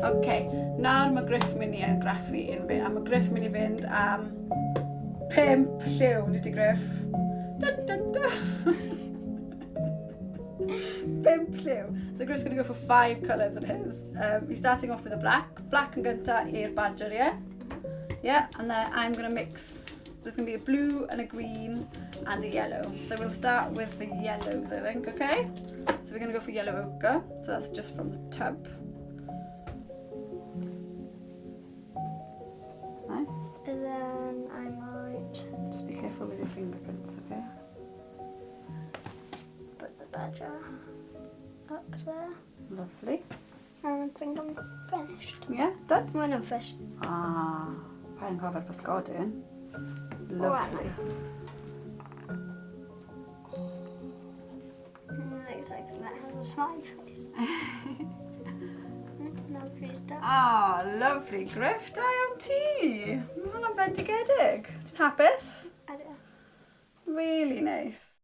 Ok, nawr mae Gruff mynd i argraffu unrhyw, a mae Gruff mynd i fynd am 5 lliw, nid i Gruff? Da, da, da. 5 lliw. So Gruff's going to go for 5 colours in his. He's starting off with a black. Black yn gynta i'r badger, yeah? Yeah, and then I'm going to mix, there's going to be a blue and a green and a yellow. So we'll start with the yellows, I think, okay? So we're going to go for yellow ochre. So that's just from the tub. Nice. And then I might Just be careful with your fingerprints, okay? put the badger up there. Lovely. And I think I'm finished. Yeah, done? Well, no, fish. Ah, pa'n cofer pysgodyn. Lovely. Looks like that has a smiley face. No, please don't. Ah, lovely. Gruff, da iawn ti. Mae hwnna'n bendigedig. Ti'n hapus? I don't know. Really nice.